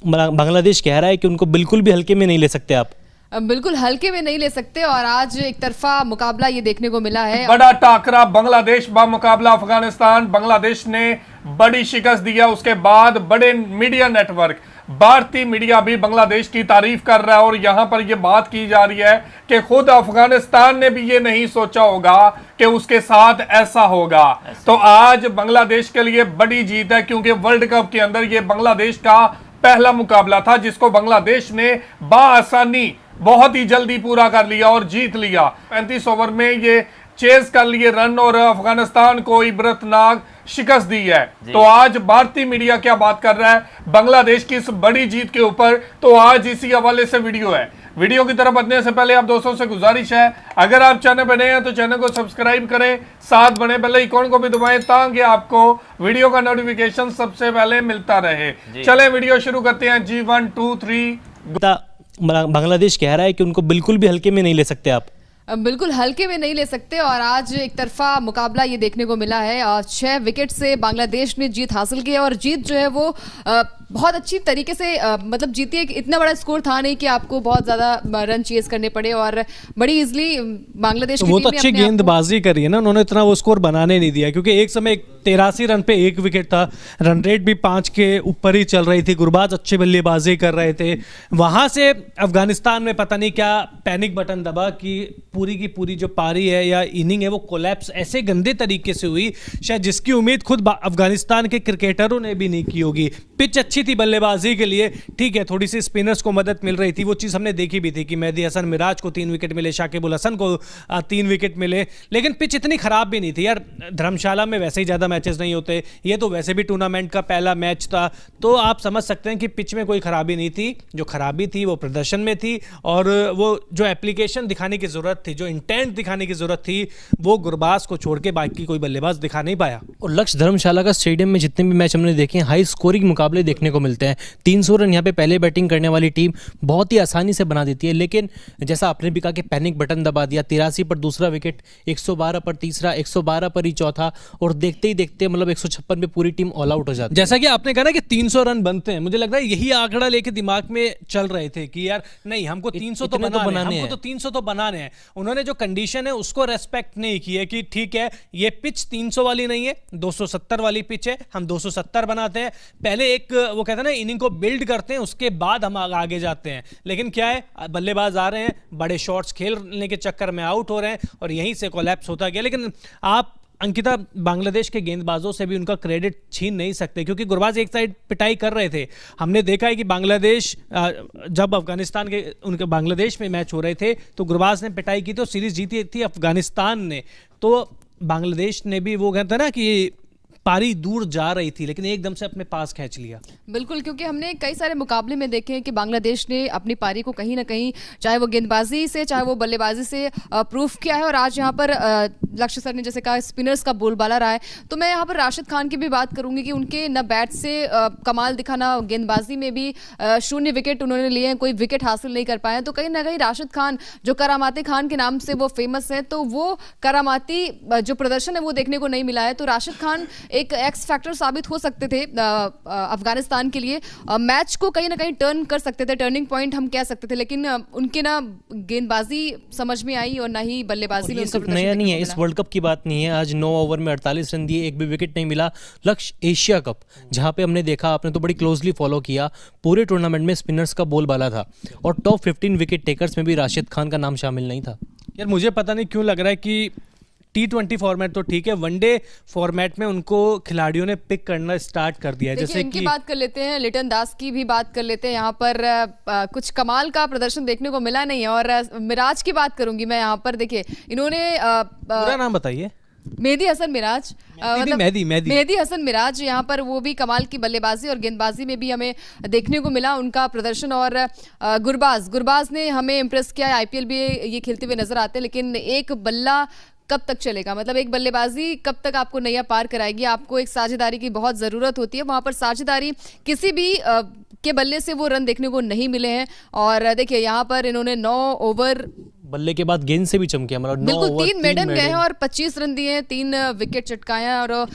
बांग्लादेश कह रहा है कि उनको बिल्कुल भी हल्के में नहीं ले सकते आप। बिल्कुल हल्के में नहीं ले सकते और आज एक तरफा मुकाबला ये देखने को मिला है। बड़ा टाकरा बांग्लादेश मुकाबला अफगानिस्तान। बांग्लादेश ने बड़ी शिकस्त दिया, उसके बाद बड़े मीडिया नेटवर्क, भारतीय मीडिया भी बांग्लादेश की तारीफ कर रहा है और यहां पर यह बात की जा रही है कि खुद अफगानिस्तान ने भी ये नहीं सोचा होगा कि उसके साथ ऐसा होगा। तो आज बांग्लादेश के लिए बड़ी जीत है, क्योंकि वर्ल्ड कप के अंदर ये बांग्लादेश का पहला मुकाबला था जिसको बांग्लादेश ने बाआसानी बहुत ही जल्दी पूरा कर लिया और जीत लिया। 35 ओवर में ये चेज कर लिए रन और अफगानिस्तान को इबरतनाक शिकस्त दी है। तो आज भारतीय मीडिया क्या बात कर रहा है बांग्लादेश की इस बड़ी जीत के ऊपर, तो आज इसी हवाले से वीडियो है। वीडियो की तरफ बढ़ने से पहले आप दोस्तों से गुजारिश है, अगर आप चैनल पर नए हैं तो चैनल को सब्सक्राइब करें, साथ बने बेल आइकन को भी दबाएं ताकि आपको वीडियो का नोटिफिकेशन सबसे पहले मिलता रहे। चले वीडियो शुरू करते हैं। जी 1 2 3। बांग्लादेश कह रहा है कि उनको बिल्कुल भी हल्के में नहीं ले सकते आप। बिल्कुल हल्के में नहीं ले सकते और आज एक तरफा मुकाबला ये देखने को मिला है और 6 विकेट से बांग्लादेश ने जीत हासिल की है और जीत जो है वो बहुत अच्छी तरीके से मतलब जीती है। इतना बड़ा स्कोर था नहीं कि आपको बहुत ज़्यादा रन चेस करने पड़े और बड़ी इजली बांग्लादेश की वो तो अच्छी गेंदबाजी करी है ना उन्होंने, इतना वो स्कोर बनाने नहीं दिया, क्योंकि एक समय 83 रन पे 1 विकेट था, रन रेट भी 5 के ऊपर ही चल रही थी, गुरबाज अच्छी बल्लेबाजी कर रहे थे। वहां से अफगानिस्तान में पता नहीं क्या पैनिक बटन दबा कि पूरी की पूरी जो पारी है या इनिंग है वो कोलैप्स ऐसे गंदे तरीके से हुई शायद जिसकी उम्मीद खुद अफगानिस्तान के क्रिकेटरों ने भी नहीं की होगी। पिच अच्छी थी बल्लेबाजी के लिए, ठीक है, थोड़ी सी स्पिनर्स को मदद मिल रही थी, वो चीज़ हमने देखी भी थी कि मेहदी हसन मिराज को 3 विकेट मिले, शाकिबुल हसन को 3 विकेट मिले, लेकिन पिच इतनी खराब भी नहीं थी यार। धर्मशाला में वैसे ही ज़्यादा मैचेस नहीं होते, ये तो वैसे भी टूर्नामेंट का पहला मैच था, तो आप समझ सकते हैं कि पिच में कोई खराबी नहीं थी। जो खराबी थी वो प्रदर्शन में थी और वो जो एप्लीकेशन दिखाने की ज़रूरत थी, जो इंटेंट दिखाने की ज़रूरत थी, वो गुरबाज को छोड़ के बाकी कोई बल्लेबाज दिखा नहीं पाया। और लक्ष्य धर्मशाला का स्टेडियम में जितने भी मैच हमने देखे हैं हाई स्कोरिंग मुकाबले देखने को मिलते हैं। 300 रन यहाँ पे पहले बैटिंग करने वाली टीम बहुत ही आसानी से बना देती है, लेकिन जैसा आपने भी कहा कि पैनिक बटन दबा दिया। 83 पर दूसरा विकेट, 112 पर तीसरा, 112 पर ही चौथा और देखते ही देखते मतलब 156 पे पूरी टीम ऑल आउट हो जाती है। जैसा कि आपने कहा ना कि 300 रन बनते हैं, मुझे लग रहा है यही आंकड़ा लेके दिमाग में चल रहे थे कि यार नहीं हमको 300 तो बनाने हैं, हमको तो 300 तो बनाने हैं। उन्होंने जो कंडीशन है उसको रेस्पेक्ट नहीं की है कि ठीक है ये पिच 300 वाली नहीं है, 270 वाली पिच है, हम 270 बनाते हैं। पहले एक वो कहते हैं ना इनिंग को बिल्ड करते हैं, उसके बाद हम आगे जाते हैं। लेकिन क्या है, बल्लेबाज आ रहे हैं, बड़े शॉट्स खेलने के चक्कर में आउट हो रहे हैं और यहीं से कोलैप्स होता गया। लेकिन आप अंकिता बांग्लादेश के गेंदबाजों से भी उनका क्रेडिट छीन नहीं सकते, क्योंकि गुरबाज एक साइड पिटाई कर रहे थे। हमने देखा है कि बांग्लादेश जब अफगानिस्तान के उनके बांग्लादेश में मैच हो रहे थे तो गुरबाज ने पिटाई की, तो सीरीज जीती थी अफगानिस्तान ने। तो बांग्लादेश ने भी वो कहते हैं ना कि पारी दूर जा रही थी लेकिन एकदम से अपने पास खींच लिया। बिल्कुल, क्योंकि हमने कई सारे मुकाबले में देखे हैं कि बांग्लादेश ने अपनी पारी को कहीं ना कहीं चाहे वो गेंदबाजी से चाहे वो बल्लेबाजी से प्रूफ किया है। और आज यहाँ पर लक्ष्य सर ने जैसे कहा स्पिनर्स का बोलबाला रहा है, तो मैं यहाँ पर राशिद खान की भी बात करूंगी कि उनके न बैट से कमाल दिखाना, गेंदबाजी में भी 0 विकेट उन्होंने लिए हैं, कोई विकेट हासिल नहीं कर पाए। तो कहीं ना कहीं राशिद खान जो करामाती खान के नाम से वो फेमस है, तो वो करामाती जो प्रदर्शन है वो देखने को नहीं मिला है। तो राशिद खान एक एक्स फैक्टर साबित हो सकते थे अफगानिस्तान के लिए, मैच को कहीं ना कहीं टर्न कर सकते थे, टर्निंग पॉइंट हम कह सकते थे। लेकिन उनके ना गेंदबाजी समझ में आई और ना ही बल्लेबाजी में। सिर्फ नया नहीं है, इस वर्ल्ड कप की बात नहीं है। आज 9 ओवर में 48 रन दिए, एक भी विकेट नहीं मिला। लक्ष्य एशिया कप जहां पे हमने देखा, आपने तो बड़ी क्लोजली फॉलो किया, पूरे टूर्नामेंट में स्पिनर्स का बोलबाला था और टॉप 15 विकेट टेकर्स में भी राशिद खान का नाम शामिल नहीं था। यार मुझे पता नहीं क्यों लग रहा है कि T20 फॉर्मेट तो ठीक है, वनडे फॉर्मेट में उनको खिलाड़ियों ने पिक करना स्टार्ट कर दिया है। जैसे इनकी बात कर लेते हैं, लिटन दास की भी बात कर लेते हैं। यहाँ पर कुछ कमाल का प्रदर्शन देखने को मिला नहीं है। और मिराज की बात करूंगी मैं यहाँ पर, देखिए इन्होंने पूरा नाम बताइए। मेहदी हसन मिराज, मतलब मेहदी हसन मिराज, यहाँ पर वो भी कमाल की बल्लेबाजी और गेंदबाजी में भी हमें देखने को मिला उनका प्रदर्शन। और गुरबाज ने हमें इम्प्रेस किया, IPL भी ये खेलते हुए नजर आते हैं। लेकिन एक बल्ला कब तक चलेगा, मतलब एक बल्लेबाजी कब तक आपको नैया पार कराएगी। आपको एक साझेदारी की बहुत ज़रूरत होती है, वहाँ पर साझेदारी किसी भी के बल्ले से वो रन देखने को नहीं मिले हैं। और देखिए यहाँ पर इन्होंने 9 ओवर बल्ले के बाद गेंद से भी चमके, मतलब बिल्कुल 3 मेडन गए हैं और 25 रन दिए हैं, 3 विकेट चटकाए हैं और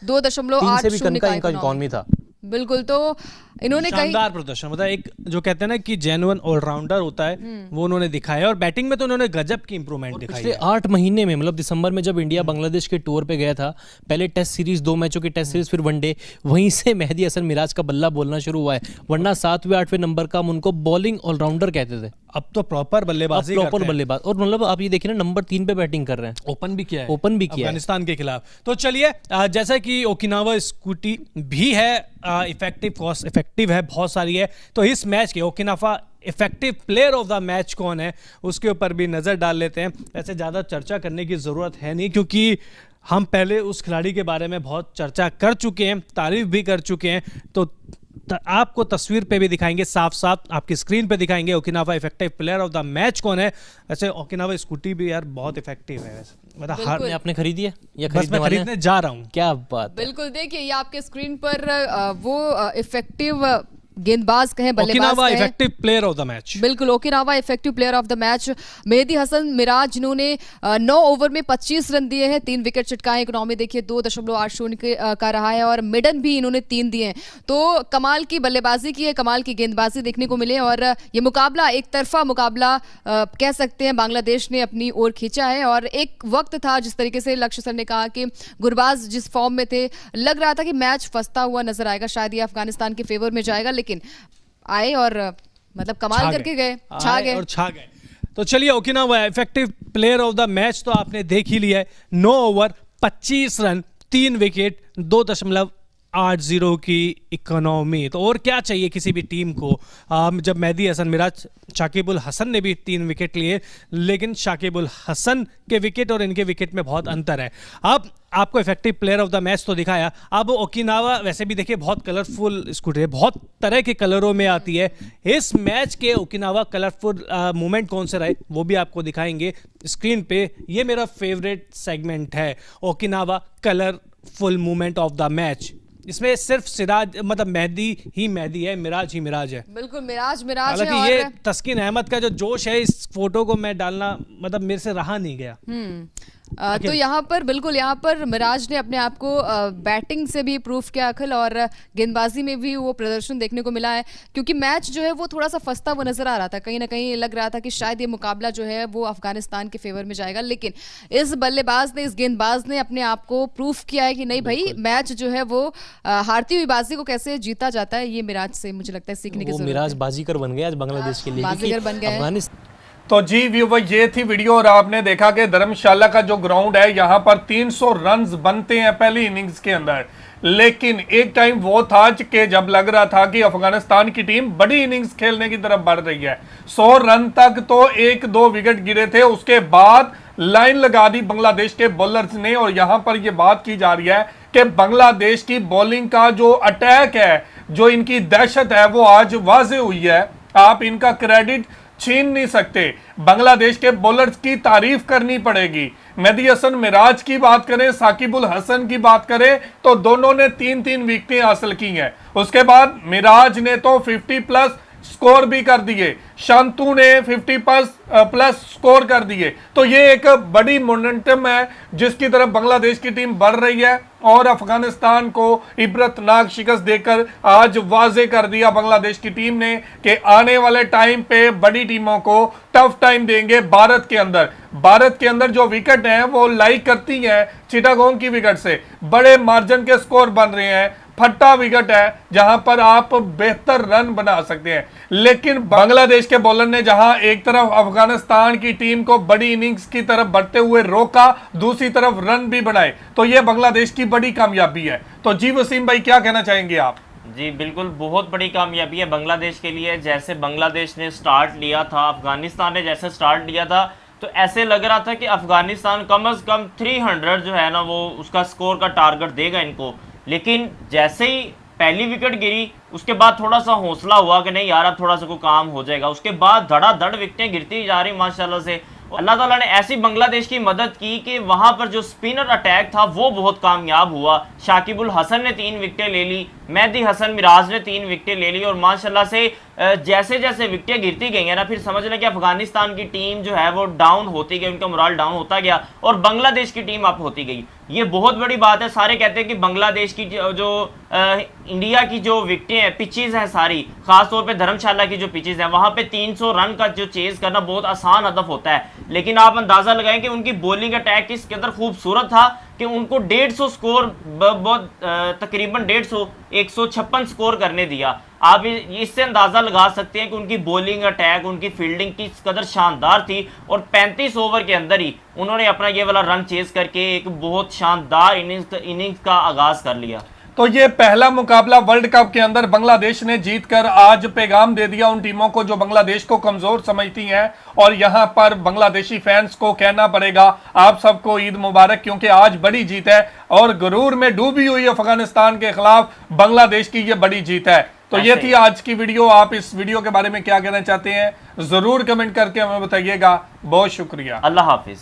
2.8 था। बिल्कुल। तो इन्होंने कहीं शानदार प्रदर्शन, मतलब एक जो कहते हैं ना कि जेन्युइन ऑलराउंडर होता है वो उन्होंने दिखाया है, और बैटिंग में तो उन्होंने गजब की इंप्रूवमेंट दिखाई पिछले है। 8 महीने में, मतलब दिसंबर में जब इंडिया बांग्लादेश के टूर पे गया था, पहले टेस्ट सीरीज 2 मैचों की टेस्ट सीरीज, फिर वनडे, वहीं से मेहदी हसन मिराज का बल्ला बोलना शुरू हुआ है। वरना 7वें 8वें नंबर का हम उनको बॉलिंग ऑलराउंडर कहते थे, अब तो प्रॉपर बल्लेबाजी करते प्रॉपर हैं। बल्लेबाज। और मतलब आप ये देखिए ना, नंबर 3 पे बैटिंग कर रहे हैं, ओपन भी किया है, ओपन भी किया है। अफगानिस्तान के खिलाफ। तो चलिए, जैसा कि ओकिनावा स्कूटी भी है इफेक्टिव, कॉस्ट इफेक्टिव है, बहुत सारी है, तो इस मैच के Okinawa effective player of the match कौन है उसके ऊपर भी नजर डाल लेते हैं। ऐसे ज़्यादा चर्चा करने की ज़रूरत है नहीं, क्योंकि हम पहले उस खिलाड़ी के बारे में बहुत चर्चा कर चुके हैं, तारीफ भी कर चुके हैं। तो आपको तस्वीर पे भी दिखाएंगे, साफ साफ आपकी स्क्रीन पे दिखाएंगे Okinawa effective player of the match कौन है। वैसे ओकिनावा स्कूटी भी यार बहुत इफेक्टिव है, वैसे मतलब हर आपने खरीदी है या बस खरीदने मैं वाले हैं? खरीदने जा रहा हूँ। क्या बात है। बिल्कुल, देखिए ये आपके स्क्रीन पर वो इफेक्टिव गेंदबाज कहें, बल्लेबाज ओकिनावा कहें, effective player of the match. बिल्कुल Okinawa effective player of the match Mehdi Hasan Miraz, जिन्होंने 9 ओवर में 25 रन दिए हैं, 3 विकेट चटकाए। इकोनॉमी देखिए 2.80 का रहा है, और मिडन भी इन्होंने 3 दिए हैं। तो कमाल की बल्लेबाजी की है, कमाल की गेंदबाजी देखने को मिले, और ये मुकाबला एक तरफा मुकाबला कह सकते हैं बांग्लादेश ने अपनी ओर खींचा है। और एक वक्त था, जिस तरीके से लक्ष्य सर ने कहा कि गुरबाज जिस फॉर्म में थे, लग रहा था कि मैच फंसता हुआ नजर आएगा, शायद ये अफगानिस्तान के फेवर में जाएगा, लेकिन आए और मतलब कमाल करके गए, छा गए और छा गए। तो चलिए, Okinawa effective player of the match तो आपने देख ही लिया है। 9 ओवर 25 रन 3 विकेट 2.80 की इकोनॉमी, तो और क्या चाहिए किसी भी टीम को। जब मेहदी हसन मिराज, शाकिबुल हसन ने भी 3 विकेट लिए, लेकिन शाकिबुल हसन के विकेट और इनके विकेट में बहुत अंतर है। अब आपको effective player of the match तो दिखाया, अब ओकिनावा वैसे भी देखिए बहुत कलरफुल स्कूटर है, बहुत तरह के कलरों में आती है। इस मैच के ओकिनावा कलरफुल मोमेंट कौन से रहे वो भी आपको दिखाएंगे स्क्रीन पे। ये मेरा फेवरेट सेगमेंट है, Okinawa colourful moment of the match. इसमें सिर्फ सिराज, मतलब मेहदी ही मेहदी है, मिराज ही मिराज है। बिल्कुल मिराज मिराज है। हालांकि ये और तस्कीन अहमद का जो जोश है, इस फोटो को मैं डालना मतलब मेरे से रहा नहीं गया। तो यहाँ पर बिल्कुल, यहाँ पर मिराज ने अपने आप को बैटिंग से भी प्रूफ किया अखिल, और गेंदबाजी में भी वो प्रदर्शन देखने को मिला है। क्योंकि मैच जो है वो थोड़ा सा फंसता हुआ नजर आ रहा था, कहीं ना कहीं लग रहा था कि शायद ये मुकाबला जो है वो अफगानिस्तान के फेवर में जाएगा, लेकिन इस बल्लेबाज ने, इस गेंदबाज ने अपने आप को प्रूफ किया है कि नहीं भाई, मैच जो है वो हारती हुई बाजी को कैसे जीता जाता है। ये मिराज से मुझे लगता है सीखने की वो जरूरत मिराज है। बाजीगर बन गया आज बांग्लादेश के लिए, बाजीगर बन गए हैं। अफगानिस्तान। तो जी व्यूवर, ये थी वीडियो, और आपने देखा कि धर्मशाला का जो ग्राउंड है, यहाँ पर 300 रन्स बनते हैं पहली इनिंग्स के अंदर। लेकिन एक टाइम वो था कि जब लग रहा था कि अफगानिस्तान की टीम बड़ी इनिंग्स खेलने की तरफ बढ़ रही है। 100 रन तक तो 1-2 विकेट गिरे थे, उसके बाद लाइन लगा दी बांग्लादेश के बॉलर्स ने। और यहां पर यह बात की जा रही है कि बांग्लादेश की बॉलिंग का जो अटैक है, जो इनकी दहशत है, वो आज वाजे हुई है। आप इनका क्रेडिट छीन नहीं सकते। बांग्लादेश के बॉलर्स की तारीफ करनी पड़ेगी। मेहदी हसन मिराज की बात करें, साकिबुल हसन की बात करें, तो दोनों ने 3-3 विकेटें हासिल की हैं। उसके बाद मिराज ने तो 50+ स्कोर भी कर दिए, शांतु ने 50+ स्कोर कर दिए। तो ये एक बड़ी मोमेंटम है जिसकी तरफ बांग्लादेश की टीम बढ़ रही है, और अफगानिस्तान को इबरतनाक शिकस्त देकर आज वाजे कर दिया बांग्लादेश की टीम ने कि आने वाले टाइम पे बड़ी टीमों को टफ टाइम देंगे। भारत के अंदर जो विकेट हैं वो लाइक करती हैं चिटागोंग की विकेट से, बड़े मार्जिन के स्कोर बन रहे हैं। फट्टा विकेट है जहां पर आप बेहतर रन बना सकते हैं। लेकिन बांग्लादेश के बॉलर ने जहां एक तरफ अफगानिस्तान की टीम को बड़ी इनिंग्स की तरफ बढ़ते हुए रोका, दूसरी तरफ रन भी बनाए, तो यह बांग्लादेश की बड़ी कामयाबी है। तो जी वसीम भाई, क्या कहना चाहेंगे आप? जी बिल्कुल, बहुत बड़ी कामयाबी है बांग्लादेश के लिए। जैसे बांग्लादेश ने स्टार्ट लिया था, अफगानिस्तान ने जैसे स्टार्ट लिया था, तो ऐसे लग रहा था कि अफगानिस्तान कम से कम 300 जो है ना वो उसका स्कोर का टारगेट देगा इनको। लेकिन जैसे ही पहली विकेट गिरी, उसके बाद थोड़ा सा हौसला हुआ कि नहीं यार अब थोड़ा सा कोई काम हो जाएगा। उसके बाद धड़ाधड़ विकेटें गिरती जा रही माशाल्लाह से। अल्लाह ताला ने ऐसी बांग्लादेश की मदद की कि वहां पर जो स्पिनर अटैक था वो बहुत कामयाब हुआ। शाकिबुल हसन ने 3 विकेटें ले ली, मेहदी हसन मिराज ने 3 विकेटें ले ली, और माशाल्लाह से जैसे जैसे विकेटें गिरती गई है ना, फिर समझ लें कि अफगानिस्तान की टीम जो है वो डाउन होती गई, उनका मोरल डाउन होता गया और बांग्लादेश की टीम अप होती गई। ये बहुत बड़ी बात है। सारे कहते हैं कि बांग्लादेश की जो इंडिया की जो विकेटें हैं, पिचेस हैं सारी, खासतौर पे धर्मशाला की जो पिचेस हैं, वहां पे 300 रन का जो चेज करना बहुत आसान हदफ होता है। लेकिन आप अंदाजा लगाएं कि उनकी बॉलिंग अटैक किस कदर खूबसूरत था कि उनको 150 स्कोर, बहुत तकरीबन 156 स्कोर करने दिया। आप इससे अंदाजा लगा सकते हैं कि उनकी बॉलिंग अटैक, उनकी फील्डिंग किस कदर शानदार थी, और 35 ओवर के अंदर ही उन्होंने अपना ये वाला रन चेज करके एक बहुत शानदार इनिंग्स का आगाज कर लिया। तो ये पहला मुकाबला वर्ल्ड कप के अंदर बांग्लादेश ने जीतकर आज पैगाम दे दिया उन टीमों को जो बांग्लादेश को कमजोर समझती हैं। और यहां पर बांग्लादेशी फैंस को कहना पड़ेगा आप सबको ईद मुबारक, क्योंकि आज बड़ी जीत है और गुरूर में डूबी हुई अफगानिस्तान के खिलाफ बांग्लादेश की ये बड़ी जीत है। तो ये थी आज की वीडियो। आप इस वीडियो के बारे में क्या कहना चाहते हैं जरूर कमेंट करके हमें बताइएगा। बहुत शुक्रिया। अल्लाह हाफिज।